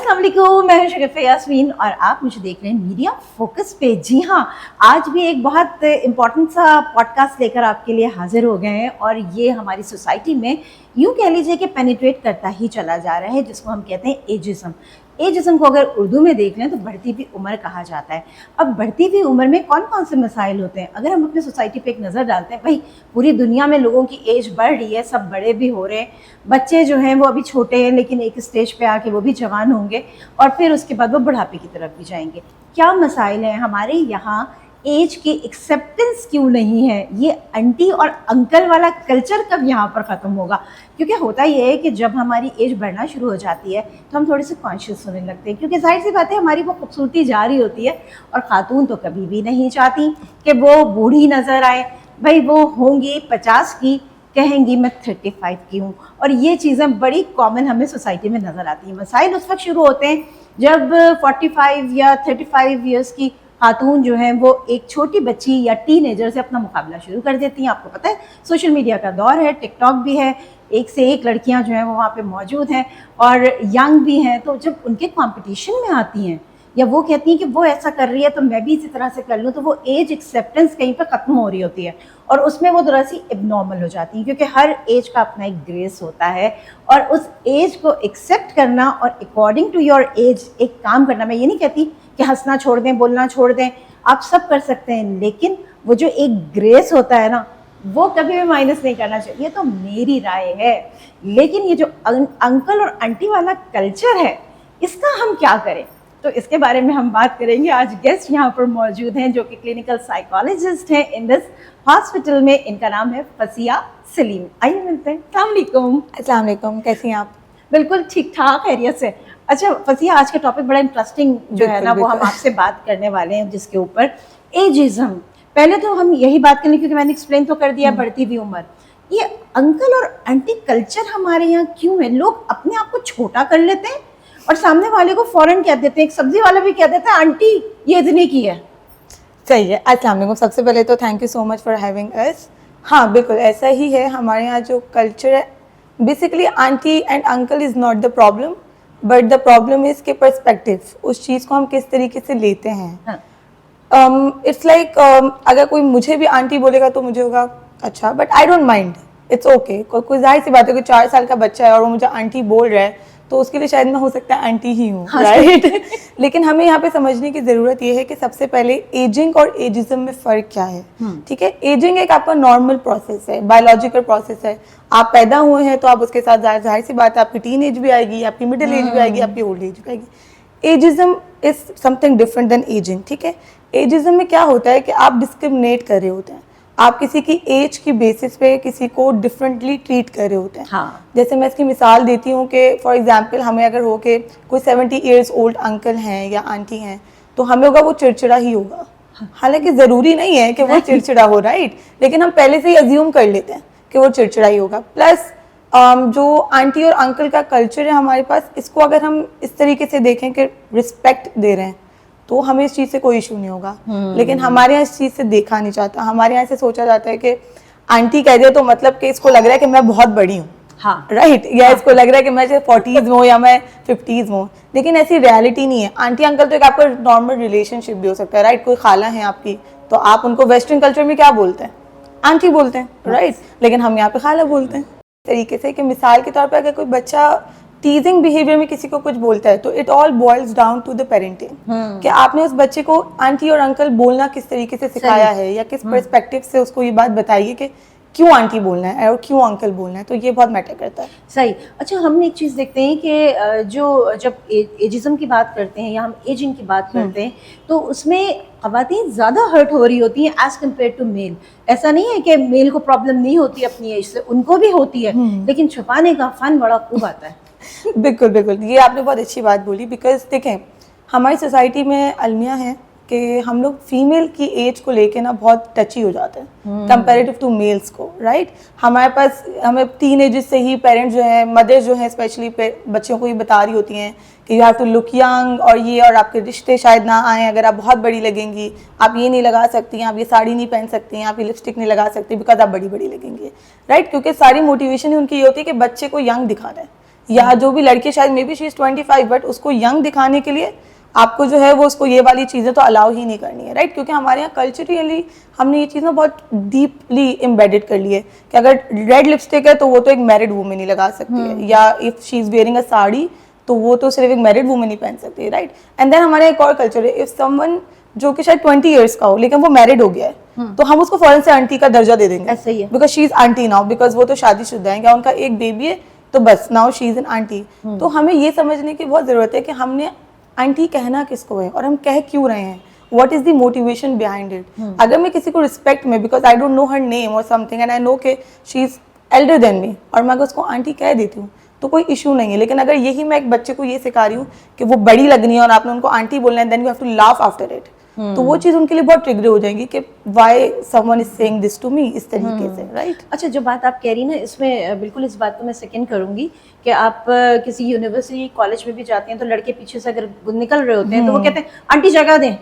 अस्सलाम वालेकुम, मैं हूं शगुफ़े यास्मीन और आप मुझे देख रहे हैं मीडिया फोकस पे। जी हाँ, आज भी एक बहुत इम्पॉर्टेंट सा पॉडकास्ट लेकर आपके लिए हाजिर हो गए हैं और ये हमारी सोसाइटी में यूँ कह लीजिए कि पेनिट्रेट करता ही चला जा रहा है, जिसको हम कहते हैं एजिज़म। एजिज़म को अगर उर्दू में देख लें तो बढ़ती हुई उम्र कहा जाता है। अब बढ़ती हुई उम्र में कौन कौन से मसाइल होते हैं, अगर हम अपनी सोसाइटी पे एक नज़र डालते हैं, भाई पूरी दुनिया में लोगों की एज बढ़ रही है, सब बड़े भी हो रहे हैं, बच्चे जो हैं वो अभी छोटे हैं लेकिन एक स्टेज पे आके वो भी जवान होंगे और फिर उसके बाद वो बुढ़ापे की तरफ भी जाएंगे। क्या मसाइल हैं हमारे यहाँ, एज की एक्सेप्टेंस क्यों नहीं है, ये आंटी और अंकल वाला कल्चर कब यहाँ पर ख़त्म होगा? क्योंकि होता ये है कि जब हमारी एज बढ़ना शुरू हो जाती है तो हम थोड़े से कॉन्शियस होने लगते हैं, क्योंकि जाहिर सी बात है हमारी वो खूबसूरती जा रही होती है और ख़ातून तो कभी भी नहीं चाहती कि वो बूढ़ी नज़र आए। भाई वो होंगी 50 की, कहेंगी मैं 35 की हूँ, और ये चीज़ें बड़ी कॉमन हमें सोसाइटी में नज़र आती हैं। मसाइल उस वक्त शुरू होते हैं जब 45 या 35 ईयर्स की खातून जो है वो एक छोटी बच्ची या टीनेजर से अपना मुकाबला शुरू कर देती हैं। आपको पता है सोशल मीडिया का दौर है, टिकटॉक भी है, एक से एक लड़कियां जो हैं वो वहाँ पे मौजूद हैं और यंग भी हैं। तो जब उनके कंपटीशन में आती हैं या वो कहती हैं कि वो ऐसा कर रही है तो मैं भी इसी तरह से कर लूँ, तो वो एज एक्सेप्टेंस कहीं पर ख़त्म हो रही होती है और उसमें वो थोड़ा सी एबनॉर्मल हो जाती है, क्योंकि हर एज का अपना एक ग्रेस होता है और उस एज को एक्सेप्ट करना और अकॉर्डिंग टू योर एज एक काम करना। मैं ये नहीं कहती कि हंसना छोड़ दें, बोलना छोड़ दें, आप सब कर सकते हैं, लेकिन वो जो एक ग्रेस होता है ना, वो कभी भी माइनस नहीं करना चाहिए। ये तो मेरी राय है, लेकिन ये जो अंकल और आंटी वाला कल्चर है, इसका हम क्या करें, तो इसके बारे में हम बात करेंगे। आज गेस्ट यहाँ पर मौजूद हैं जो कि क्लिनिकल साइकोलॉजिस्ट हैं इन दिस हॉस्पिटल में। इनका नाम है फसिया सलीम। आइए मिलते हैं। अस्सलाम वालेकुम, कैसी हैं आप? बिल्कुल ठीक ठाक, खैरियत से। अच्छा फसिया, आज का टॉपिक बड़ा इंटरेस्टिंग जो है ना, वो हम आपसे बात करने वाले हैं, जिसके ऊपर एजिज्म। पहले तो हम यही बात करें, क्योंकि मैंने एक्सप्लेन तो कर दिया बढ़ती हुई उम्र। ये अंकल और आंटी कल्चर हमारे यहाँ क्यों है? लोग अपने आप को छोटा कर लेते हैं और सामने वाले को फौरन कह देते हैं। एक सब्जी वाला भी कह देता है आंटी ये इतनी की है। सही है। अस्सलाम वालेकुम, सबसे पहले तो thank you so much for having us. हाँ बिल्कुल ऐसा ही है हमारे यहाँ जो कल्चर है। Basically aunty and uncle is not the problem, but the problem is के पर्सपेक्टिव, उस चीज़ को हम किस तरीके से लेते हैं। इट्स लाइक अगर कोई मुझे भी आंटी बोलेगा तो मुझे होगा अच्छा, but I don't mind, it's okay. कोई जाहिर सी बात है कि 4 साल का बच्चा है और वो मुझे आंटी बोल रहा है तो उसके लिए शायद मैं हो सकता है आंटी ही हूँ, राइट? लेकिन हमें यहाँ पे समझने की ज़रूरत ये है कि सबसे पहले एजिंग और एजिज्म में फ़र्क क्या है। ठीक है, एजिंग एक आपका नॉर्मल प्रोसेस है, बायोलॉजिकल प्रोसेस है। आप पैदा हुए हैं तो आप उसके साथ जाहिर सी बात है आपकी टीन एज भी आएगी, आपकी मिडिल एज भी आएगी, आपकी ओल्ड एज भी आएगी। Ageism is something different than ageing. ठीक है, एजिज्म में क्या होता है कि आप डिस्क्रिमिनेट कर रहे होते हैं, आप किसी की एज की बेसिस पे किसी को डिफरेंटली ट्रीट कर रहे होते हैं। हाँ। जैसे मैं इसकी मिसाल देती हूँ कि फॉर एग्जांपल हमें अगर हो के कोई 70 ईयर्स ओल्ड अंकल हैं या आंटी हैं तो हमें होगा वो चिड़चिड़ा ही होगा। हालांकि ज़रूरी नहीं है कि वो चिड़चिड़ा हो, राइट, लेकिन हम पहले से ही अज्यूम कर लेते हैं कि वो चिड़चिड़ा ही होगा। प्लस जो आंटी और अंकल का कल्चर है हमारे पास, इसको अगर हम इस तरीके से देखें कि रिस्पेक्ट दे रहे हैं तो हमें इस चीज़ से कोई इशू नहीं होगा। लेकिन हमारे यहाँ इस चीज़ से देखा नहीं जाता। हमारे यहाँ से सोचा जाता है कि आंटी कह दे तो मतलब कि इसको लग रहा है कि मैं बहुत बड़ी हूँ, हाँ, राइट, या इसको लग रहा है कि मैं 40s में हूँ या मैं 50s में हूँ। लेकिन ऐसी रियलिटी नहीं है। आंटी अंकल तो एक आपका नॉर्मल रिलेशनशिप भी हो सकता है, राइट? कोई खाला है आपकी तो आप उनको वेस्टर्न कल्चर में क्या बोलते हैं? आंटी बोलते हैं, राइट? लेकिन हम यहाँ पे खाला बोलते हैं। तरीके से कि मिसाल के तौर पर अगर कोई बच्चा टीजिंग बिहेवियर में किसी को कुछ बोलता है तो it all boils down to the parenting, कि आपने उस बच्चे को आंटी और अंकल बोलना किस तरीके से सिखाया है या किस पर्सपेक्टिव से उसको ये बात बताइए कि क्यों आंटी बोलना है और क्यों अंकल बोलना है, तो ये बहुत मैटर करता है। सही। अच्छा, हम एक चीज़ देखते हैं कि जो जब एजिज्म की बात करते हैं या हम एजिंग की बात करते हैं तो उसमें ख़वातीन ज़्यादा हर्ट हो रही होती हैं एज कम्पेयर टू मेल। ऐसा नहीं है कि मेल को प्रॉब्लम नहीं होती अपनी एज से, उनको भी होती है, लेकिन छुपाने का फन बड़ा खूब आता है। बिल्कुल बिल्कुल, ये आपने बहुत अच्छी बात बोली। बिकॉज देखें हमारी सोसाइटी में अलमिया है कि हम लोग फीमेल की एज को लेके ना बहुत टची हो जाते हैं कंपेरेटिव टू मेल्स को, राइट? हमारे पास हमें टीन एजेस से ही पेरेंट्स जो हैं, मदर्स जो हैं स्पेशली बच्चों को ये बता रही होती हैं कि you have to look young, और आपके रिश्ते शायद ना आएँ अगर आप बहुत बड़ी लगेंगी, आप ये नहीं लगा सकती हैं, आप ये साड़ी नहीं पहन सकती हैं, आप ये लिपस्टिक नहीं लगा सकती बिकॉज आप बड़ी बड़ी लगेंगी, राइट? क्योंकि सारी मोटिवेशन ही उनकी ये होती है कि बच्चे को यंग दिखाना है, या जो भी लड़की शायद may be she is 25 but उसको यंग दिखाने के लिए आपको जो है वो उसको ये वाली चीज़ें तो अलाउ ही नहीं करनी है, राइट? क्योंकि हमारे यहाँ कल्चरली हमने ये चीज़ ना बहुत डीपली एम्बेडेड कर ली है कि अगर रेड लिपस्टिक है तो वो तो एक मैरिड वूमेन ही लगा सकती है, या if she is wearing a sari तो वो तो सिर्फ एक मैरिड वूमेन ही पहन सकती है, राइट? एंड देन हमारे एक और कल्चर है, इफ समवन जो कि शायद 20 इयर्स का हो लेकिन वो मैरिड हो गया है तो हम उसको फौरन से आंटी का दर्जा दे देंगे, ऐसा ही है। Because she is aunty now, because वो तो शादीशुदा है या उनका एक बेबी है तो बस now she is an aunty. तो हमें ये समझने की बहुत जरूरत है कि हमने आंटी कहना किसको है और हम कह क्यों रहे हैं, what is the motivation behind it। अगर मैं किसी को रिस्पेक्ट में, because I don't know her name और समथिंग एंड आई नो कि she is Elder than me, और मैं अगर उसको आंटी कह देती हूँ तो कोई इशू नहीं है। लेकिन अगर यही मैं एक बच्चे को ये सिखा रही हूँ कि वो बड़ी लगनी है और आपने उनको आंटी बोलना है, then you have to laugh after it, तो वो चीज उनके लिए बहुत ट्रिगर हो जाएगी कि why someone is saying this to me, इस तरीके से, राइट? अच्छा, जो बात आप कह रही ना, इसमें बिल्कुल इस बात को मैं सेकंड करूंगी कि आप किसी यूनिवर्सिटी कॉलेज में भी जाते हैं तो लड़के पीछे से अगर निकल रहे होते हैं तो वो कहते हैं आंटी जगह दें।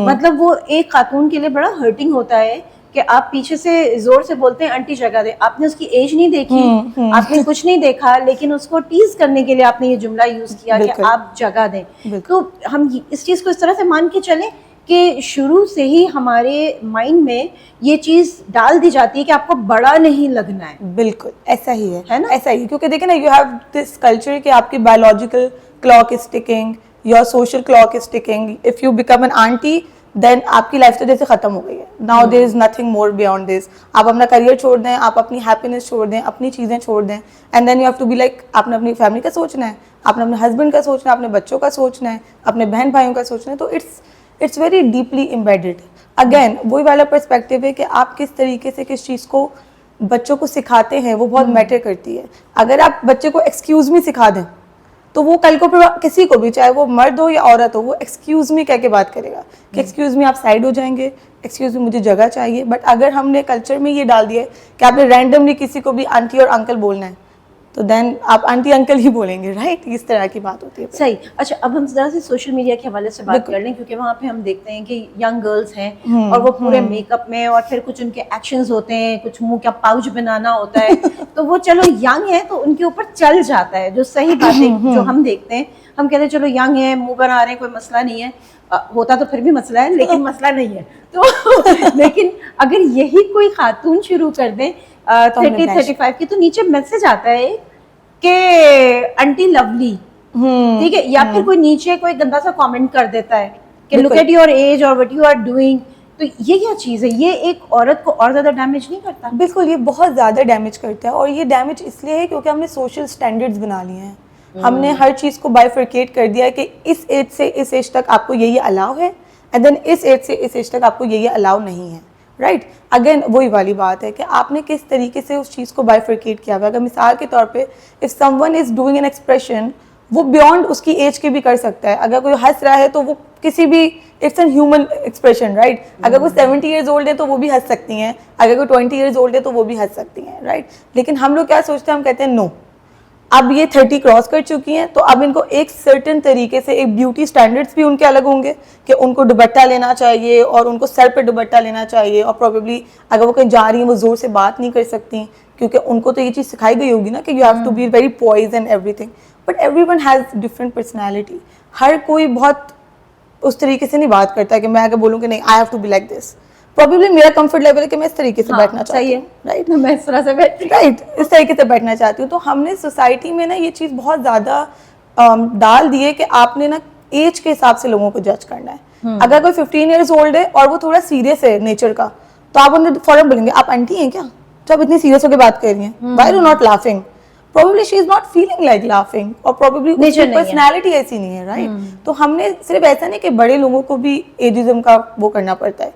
मतलब वो एक खातून के लिए बड़ा हर्टिंग होता है कि आप पीछे से जोर से बोलते हैं आंटी जगह दे। आपने उसकी एज नहीं देखी, आपने कुछ नहीं देखा, लेकिन उसको टीज करने के लिए आपने ये जुमला यूज किया कि आप जगह दें। तो हम इस चीज को इस तरह से मान के चलें कि शुरू से ही हमारे माइंड में ये चीज डाल दी जाती है कि आपको बड़ा नहीं लगना है। बिल्कुल ऐसा ही है ना? ऐसा ही, क्योंकि देखिए ना, यू हैव दिस कल्चर कि आपकी biological clock is ticking, your social clock is ticking, if you become an aunty then आपकी लाइफ तो जैसे खत्म हो गई है, now there is nothing more beyond this. आप अपना करियर छोड़ दें, आप अपनी हैप्पीनेस छोड़ दें, अपनी चीजें छोड़ दें, and then you have to be like, आपने अपनी फैमिली का सोचना है, आपने अपने हस्बैंड का सोचना है, अपने बच्चों का सोचना है, अपने बहन भाइयों का सोचना है। तो it's very deeply embedded. Again वही वाला पर्सपेक्टिव है कि आप किस तरीके से किस चीज़ को बच्चों को सिखाते हैं वो बहुत मैटर करती है। अगर आप बच्चे को एक्सक्यूज मी सिखा दें तो वो कल को फिर किसी को भी, चाहे वो मर्द हो या औरत हो, वो एक्सक्यूज मी कह के बात करेगा कि एक्सक्यूज मी आप साइड हो जाएंगे, एक्सक्यूज मी मुझे जगह चाहिए। बट अगर हमने कल्चर में ये डाल दिया है कि आपने रैंडमली किसी को भी आंटी और अंकल बोलना है तो देन आप आंटी अंकल ही बोलेंगे, राइट? इस तरह की बात होती है। सही। अच्छा, अब हम जरा से सोशल मीडिया के हवाले से बात कर लें, क्योंकि वहाँ पे हम देखते हैं कि यंग गर्ल्स हैं और वो पूरे मेकअप में, और फिर कुछ उनके एक्शंस होते हैं, कुछ मुंह का पाउच बनाना होता है तो वो चलो यंग है तो उनके ऊपर चल जाता है, जो सही बातें जो हम देखते हैं, हम कहते हैं चलो यंग है, मुंह बना रहे हैं, कोई मसला नहीं है। होता तो फिर भी मसला है, लेकिन मसला नहीं है तो लेकिन अगर यही कोई खातून शुरू कर दें 30-35 की, तो नीचे मैसेज आता है कि आंटी लवली, ठीक है, या फिर कोई नीचे कोई गंदा सा कमेंट कर देता है कि लुक एट योर एज और व्हाट यू आर डूइंग। तो ये क्या चीज़ है? ये एक औरत को और ज़्यादा डैमेज नहीं करता? बिल्कुल, ये बहुत ज़्यादा डैमेज करता है, और ये डैमेज इसलिए है क्योंकि हमने सोशल स्टैंडर्ड्स बना लिए हैं। हमने हर चीज़ को बाइफर्केट कर दिया है कि इस एज से इस एज तक आपको ये अलाउ है, एंड देन इस एज से इस एज तक आपको ये अलाउ नहीं है, राइट? अगेन वही वाली बात है कि आपने किस तरीके से उस चीज़ को बाइफर्केट किया हुआ है। अगर मिसाल के तौर पे if someone is doing an expression, वो बियॉन्ड उसकी एज के भी कर सकता है। अगर कोई हंस रहा है तो वो किसी भी, it's an human expression, right? अगर कोई 70 ईयर्स ओल्ड है तो वो भी हंस सकती हैं, अगर कोई 20 ईयर्स ओल्ड है तो वो भी हंस सकती हैं, राइट? लेकिन हम लोग क्या सोचते हैं, हम कहते हैं नो, अब ये 30 क्रॉस कर चुकी हैं तो अब इनको एक सर्टेन तरीके से, एक ब्यूटी स्टैंडर्ड्स भी उनके अलग होंगे कि उनको दुपट्टा लेना चाहिए और उनको सर पे दुपट्टा लेना चाहिए, और प्रोबेबली अगर वो कहीं जा रही हैं वो जोर से बात नहीं कर सकती क्योंकि उनको तो ये चीज़ सिखाई गई होगी ना कि you have to be very poise and everything. But everyone has different personality. हर कोई बहुत उस तरीके से नहीं बात करता कि मैं अगर बोलूँ कि नहीं I have to be like this, probably मेरा कंफर्ट लेवल है कि मैं इस तरीके से बैठना चाहती हूँ, राइट? मैं इस तरह से राइट, इस तरीके से बैठना चाहती हूँ। तो हमने सोसाइटी में ना ये चीज़ बहुत ज़्यादा डाल दी है कि आपने ना एज के हिसाब से लोगों को जज करना है। अगर कोई 15 ईयर्स ओल्ड है और वो थोड़ा सीरियस है नेचर का, तो आप उन्हें फौरन बोलेंगे आप आंटी हैं क्या, तो आप इतनी सीरियस होकर बात कर रही हैं, why you not laughing? Probably she is not feeling like laughing, और probably उसकी पर्सनैलिटी ऐसी नहीं है, राइट? तो हमने सिर्फ ऐसा नहीं कि बड़े लोगों को भी एजिज्म का वो करना पड़ता है,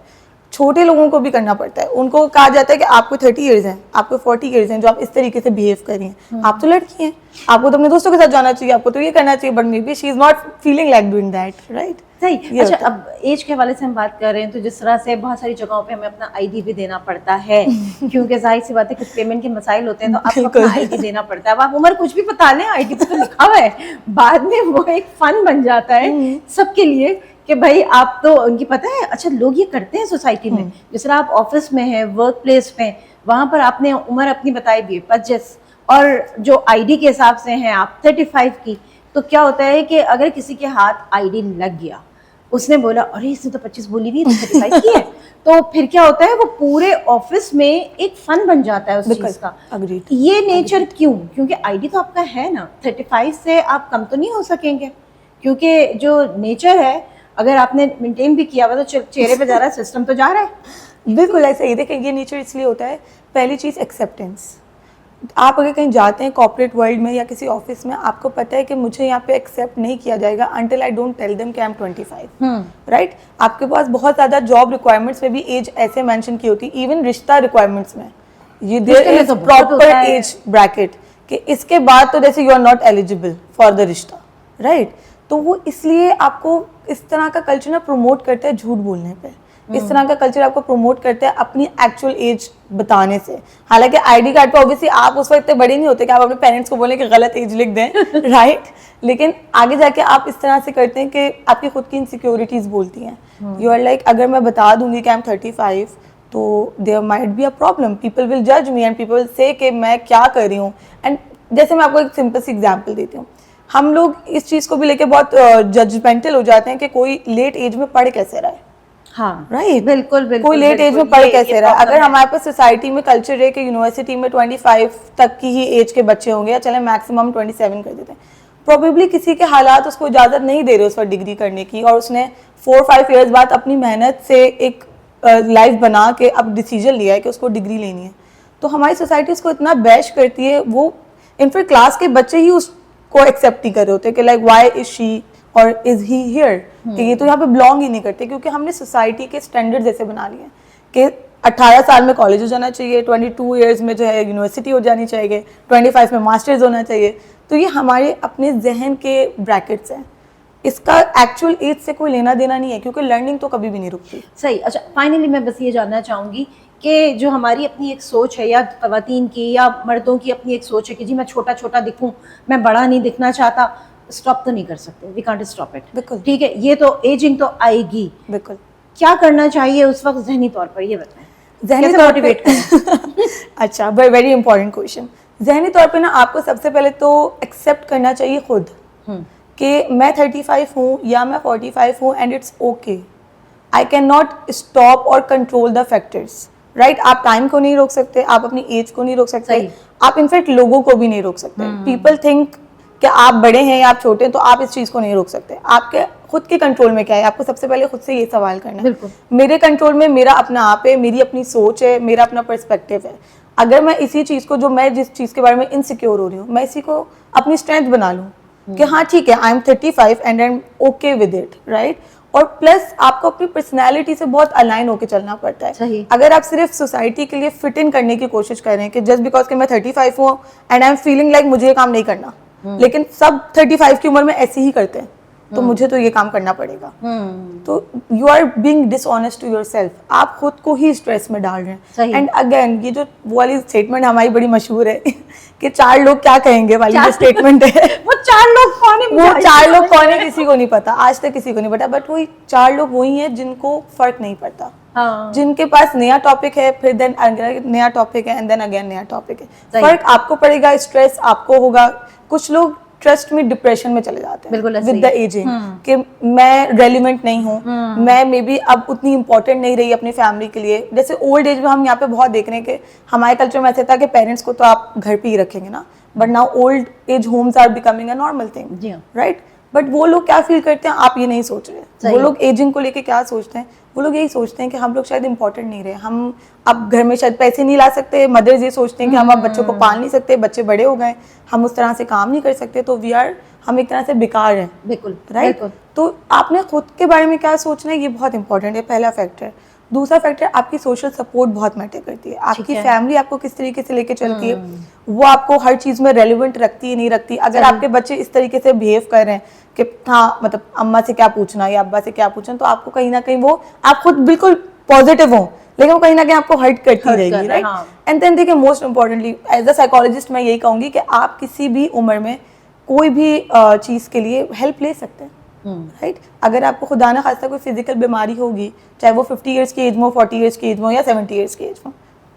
छोटे लोगों को भी करना पड़ता है। उनको कहा जाता है कि आपको 30 इयर्स हैं, आपको 40 इयर्स हैं, जो आप इस तरीके से बिहेव कर रही हैं, आप तो लड़की हैं, आपको तो अपने दोस्तों के साथ जाना चाहिए, आपको तो ये करना चाहिए, but may be she is not feeling like doing that, right? सही। अच्छा, अब एज के हवाले से हम बात कर रहे हैं, तो जिस तरह से बहुत सारी जगहों पे हमें अपना आईडी भी देना पड़ता है क्योंकि जाहिर सी बात है कुछ पेमेंट के मसाइल होते हैं, तो आपको अपना आईडी देना पड़ता है। अब आप उम्र कुछ भी बता लें, आईडी पे तो लिखा हुआ है, बाद में वो एक फन बन जाता है सबके लिए कि भाई आप तो, उनकी पता है। अच्छा, लोग ये करते हैं सोसाइटी में, जिस तरह आप ऑफिस में हैं, वर्क प्लेस में, वहां पर आपने उम्र अपनी बताई भी है 25, और जो आईडी के हिसाब से हैं आप 35 की, तो क्या होता है कि अगर किसी के हाथ आईडी लग गया, उसने बोला अरे इसने तो 25 बोली हुई है, 35 की है, तो फिर क्या होता है वो पूरे ऑफिस में एक फन बन जाता है उस चीज का। Agreed. ये नेचर क्यों? क्योंकि आईडी तो आपका है ना, 35 से आप कम तो नहीं हो सकेंगे, क्योंकि जो नेचर है अगर आपने मेंटेन भी किया हुआ तो चेहरे पे जा रहा है, सिस्टम तो जा रहा है। बिल्कुल ऐसे ही। देखिए ये नेचर इसलिए होता है, पहली चीज़ एक्सेप्टेंस। आप अगर कहीं जाते हैं कॉर्पोरेट वर्ल्ड में या किसी ऑफिस में, आपको पता है कि मुझे यहाँ पे एक्सेप्ट नहीं किया जाएगा until I don't tell them कि आई एम 25, राइट। आपके पास बहुत ज़्यादा जॉब रिक्वायरमेंट्स में भी एज ऐसे मेंशन की होती है, इवन रिश्ता रिक्वायरमेंट्स में ये there is proper age bracket कि इसके बाद तो जैसे you are not eligible for the रिश्ता, राइट। तो वो इसलिए आपको इस तरह का कल्चर ना प्रमोट करता है झूठ बोलने पे, इस तरह का कल्चर आपको प्रमोट करता है अपनी एक्चुअल एज बताने से। हालांकि आईडी कार्ड पे ऑब्वियसली आप उस वक्त इतने बड़े नहीं होते कि आप अपने पेरेंट्स को बोलें कि गलत एज लिख दें, राइट। लेकिन आगे जाके आप इस तरह से करते हैं कि आपकी खुद की इनसिक्योरिटीज बोलती हैं। यू आर लाइक अगर मैं बता दूंगी कि आई एम 35 तो there might be a problem, people will जज me and people will say कि मैं क्या कर रही हूँ। एंड जैसे मैं आपको एक सिंपल सी एग्जांपल देती हूँ, हम लोग इस चीज़ को भी लेके बहुत जजमेंटल हो जाते हैं कि कोई लेट एज में पढ़ कैसे रहा है, हाँ राइट। बिल्कुल बिल्कुल, कोई लेट एज में पढ़ कैसे रहा है। अगर हमारे पास सोसाइटी में कल्चर है कि यूनिवर्सिटी में 25 तक की ही एज के बच्चे होंगे, या चले मैक्सिमम 27 कर देते हैं, प्रोबेबली किसी के हालात उसको इजाज़त नहीं दे रहे उस पर डिग्री करने की, और उसने 4-5 ईयर्स बाद अपनी मेहनत से एक लाइफ बना के अब डिसीजन लिया है कि उसको डिग्री लेनी है, तो हमारी सोसाइटी उसको इतना बैश करती है, वो इनफैक्ट क्लास के बच्चे ही उसको एक्सेप्ट नहीं कर रहे होते कि लाइक वाई इज शी और इज ही हियर, कि ये तो यहाँ पे बिलोंग ही नहीं करते, क्योंकि हमने सोसाइटी के स्टैंडर्ड जैसे बना लिए कि 18 साल में कॉलेज हो जाना चाहिए, 22 ईयर्स में जो है यूनिवर्सिटी हो जानी चाहिए, 25 में मास्टर्स होना चाहिए। तो ये हमारे अपने जहन के ब्रैकेट्स हैं, इसका एक्चुअल एज से कोई लेना देना नहीं है, क्योंकि लर्निंग तो कभी भी नहीं रुकती। सही। अच्छा, फाइनली मैं बस ये जानना चाहूँगी कि जो हमारी अपनी एक सोच है, या ख़वातीन की या मर्दों की अपनी एक सोच है कि जी मैं छोटा छोटा दिखूँ, मैं बड़ा नहीं दिखना चाहता, स्टॉप तो नहीं कर सकते, वी कांट स्टॉप इट, बिल्कुल ठीक है, ये तो एजिंग तो आएगी, बिल्कुल। क्या करना चाहिए उस वक्त जहनी तौर पर, ये बताएं, जहनी तौर पे अच्छा, वेरी इंपॉर्टेंट क्वेश्चन। जहनी तौर पे ना आपको सबसे पहले तो एक्सेप्ट करना चाहिए खुद कि मैं 35 हूँ या मैं 45 हूँ, and it's okay. I can not stop और कंट्रोल द फैक्टर्स, राइट। आप टाइम को नहीं रोक सकते, आप अपनी एज को नहीं रोक सकते, आप इनफैक्ट लोगों को भी नहीं रोक सकते। पीपल थिंक कि आप बड़े हैं या आप छोटे हैं तो आप इस चीज़ को नहीं रोक सकते। आपके खुद के कंट्रोल में क्या है, आपको सबसे पहले खुद से ये सवाल करना है। मेरे कंट्रोल में मेरा अपना आप है, मेरी अपनी सोच है, मेरा अपना पर्सपेक्टिव है। अगर मैं इसी चीज़ को, जो मैं जिस चीज़ के बारे में इनसिक्योर हो रही हूँ, मैं इसी को अपनी स्ट्रेंथ बना लूँ कि हाँ ठीक है, आई am 35 and I am okay with it, right. और प्लस आपको अपनी पर्सनैलिटी से बहुत अलाइन होकर चलना पड़ता है। सही। अगर आप सिर्फ सोसाइटी के लिए फिट इन करने की कोशिश कर रहे हैं कि जस्ट बिकॉज कि मैं 35 हूँ and I am feeling like मुझे ये काम नहीं करना, लेकिन सब 35 की उम्र में ऐसे ही करते हैं, तो मुझे तो ये काम करना पड़ेगा, तो you are being dishonest to yourself, आप खुद को ही स्ट्रेस में डाल रहे हैं। एंड अगेन ये जो वो वाली स्टेटमेंट हमारी बड़ी मशहूर है कि 4 लोग क्या कहेंगे वाली जो स्टेटमेंट है, वो 4 लोग कौन है, वो 4 लोग कौन है किसी को नहीं पता, आज तक किसी को नहीं पता। बट वही 4 लोग वही हैं जिनको फर्क नहीं पड़ता, जिनके पास नया टॉपिक है, फिर देन नया टॉपिक है, एंड देन अगेन नया टॉपिक है। फर्क आपको पड़ेगा, स्ट्रेस आपको होगा। कुछ लोग ट्रस्ट में डिप्रेशन में चले जाते हैं विद द एजिंग कि मैं रेलिवेंट नहीं हूँ, मैं मे बी अब उतनी इंपॉर्टेंट नहीं रही अपनी फैमिली के लिए। जैसे ओल्ड एज में हम यहाँ पे बहुत देख रहे हैं कि हमारे कल्चर में ऐसे था कि पेरेंट्स को तो आप घर पे ही रखेंगे ना, but now old age homes are becoming a normal thing, right. But वो लोग क्या फील करते हैं आप ये नहीं सोच रहे। वो लोग एजिंग को लेके क्या सोचते हैं, वो लोग यही सोचते हैं कि हम लोग शायद इंपॉर्टेंट नहीं रहे, हम अब घर में शायद पैसे नहीं ला सकते। मदर्स ये सोचते हैं कि हम अब बच्चों को पाल नहीं सकते, बच्चे बड़े हो गए, हम उस तरह से काम नहीं कर सकते, तो हम एक तरह से बेकार हैं, बिल्कुल, राइट। तो आपने खुद के बारे में क्या सोचना है, ये बहुत इंपॉर्टेंट है, पहला फैक्टर। दूसरा फैक्टर, आपकी सोशल सपोर्ट बहुत मैटर करती है। आपकी फैमिली आपको किस तरीके से लेके चलती है, वो आपको हर चीज़ में रेलिवेंट रखती है नहीं रखती। अगर आपके बच्चे इस तरीके से बिहेव कर रहे हैं कि हाँ मतलब अम्मा से क्या पूछना या अब्बा से क्या पूछना, तो आपको कहीं ना कहीं वो, आप खुद बिल्कुल पॉजिटिव हो लेकिन वो कहीं ना कहीं आपको हर्ट करती रहेगी, राइट। एंड देन देखिए, most importantly as a psychologist मैं यही कहूँगी कि आप किसी भी उम्र में कोई भी चीज़ के लिए हेल्प ले सकते हैं, राइट। अगर आपको खुदा ना खास्ता कोई फिजिकल बीमारी होगी, चाहे वो 50 ईयर्स की एज में हो, 40 ईयर्स की एज में हो या 70 ईयर्स की एज में,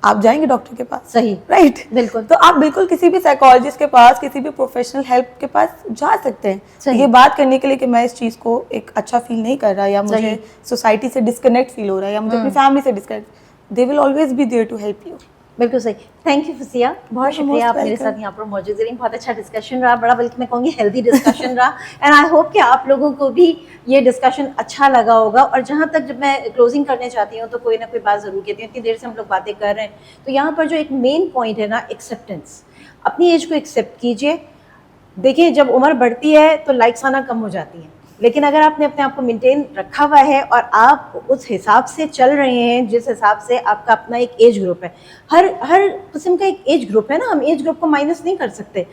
आप जाएंगे डॉक्टर के पास, सही, राइट? बिल्कुल। तो आप बिल्कुल किसी भी साइकोलॉजिस्ट के पास, किसी भी प्रोफेशनल हेल्प के पास जा सकते हैं सही। ये बात करने के लिए कि मैं इस चीज़ को एक अच्छा फील नहीं कर रहा, या मुझे सोसाइटी से डिस्कनेक्ट फील हो रहा है, या मुझे अपनी फैमिली से disconnect, they will always be there to help you. बिल्कुल सही। थैंक यू फसिया, बहुत You're शुक्रिया most आप मेरे welcome. साथ यहाँ पर मौजूद रही। बहुत अच्छा डिस्कशन रहा, बड़ा बल्कि मैं कहूँगी हेल्दी डिस्कशन रहा, एंड आई होप कि आप लोगों को भी ये डिस्कशन अच्छा लगा होगा। और जहाँ तक जब मैं क्लोजिंग करने चाहती हूँ तो कोई ना कोई बात ज़रूर कहती हूँ। इतनी देर से हम लोग बातें कर रहे हैं, तो यहाँ पर जो एक मेन पॉइंट है ना, एक्सेप्टेंस। अपनी एज को एक्सेप्ट कीजिए। देखिए, जब उम्र बढ़ती है तो लाइक्स आना कम हो जाती हैं, लेकिन अगर आपने अपने आप को मेंटेन रखा हुआ है और आप उस हिसाब से चल रहे हैं जिस हिसाब से आपका अपना एक एज ग्रुप है, हर किस्म का एक एज ग्रुप है ना, हम एज ग्रुप को माइनस नहीं कर सकते,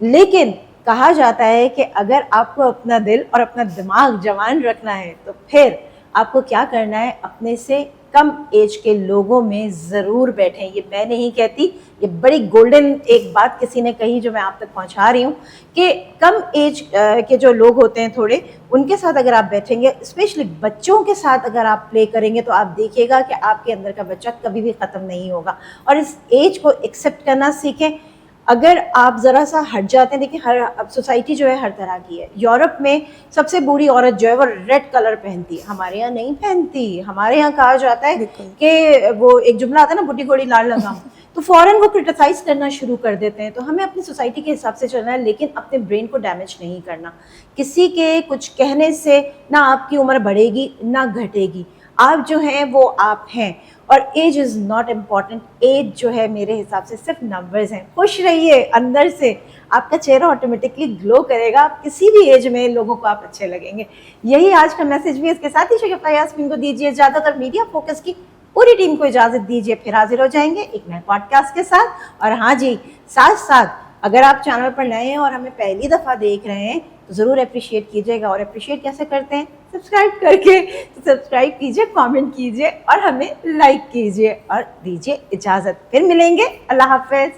लेकिन कहा जाता है कि अगर आपको अपना दिल और अपना दिमाग जवान रखना है तो फिर आपको क्या करना है, अपने से कम एज के लोगों में ज़रूर बैठें। ये मैं नहीं कहती, ये बड़ी गोल्डन एक बात किसी ने कही जो मैं आप तक पहुंचा रही हूँ कि कम एज के जो लोग होते हैं थोड़े, उनके साथ अगर आप बैठेंगे, स्पेशली बच्चों के साथ अगर आप प्ले करेंगे, तो आप देखिएगा कि आपके अंदर का बच्चा कभी भी ख़त्म नहीं होगा। और इस एज को एक्सेप्ट करना सीखें। अगर आप ज़रा सा हट जाते हैं, देखिए हर सोसाइटी जो है हर तरह की है। यूरोप में सबसे बुरी औरत जो है वो रेड कलर पहनती है, हमारे यहाँ नहीं पहनती। हमारे यहाँ कहा जाता है कि वो एक जुमला आता है ना, बुढ़ी घोड़ी लाल लगाऊं, तो फौरन वो क्रिटिसाइज करना शुरू कर देते हैं। तो हमें अपनी सोसाइटी के हिसाब से चलना है, लेकिन अपने ब्रेन को डैमेज नहीं करना। किसी के कुछ कहने से ना आपकी उम्र बढ़ेगी ना घटेगी। आप जो हैं वो आप हैं, और age is not important. Age जो है मेरे हिसाब से सिर्फ नंबर्स हैं। खुश रहिए अंदर से, आपका चेहरा ऑटोमेटिकली ग्लो करेगा। आप किसी भी एज में लोगों को आप अच्छे लगेंगे। यही आज का मैसेज भी। इसके साथ ही शगुफ्ता यास्मीन को दीजिए ज़्यादातर मीडिया फोकस की पूरी टीम को इजाज़त दीजिए। फिर हाजिर हो जाएंगे एक नए पॉडकास्ट के साथ। और हाँ जी, साथ साथ अगर आप चैनल पर नए हैं और हमें पहली दफ़ा देख रहे हैं तो ज़रूर अप्रिशिएट कीजिएगा। और अप्रिशिएट कैसे करते हैं? सब्सक्राइब करके। तो सब्सक्राइब कीजिए, कमेंट कीजिए और हमें लाइक कीजिए, और दीजिए इजाज़त। फिर मिलेंगे। अल्लाह हाफ़िज़।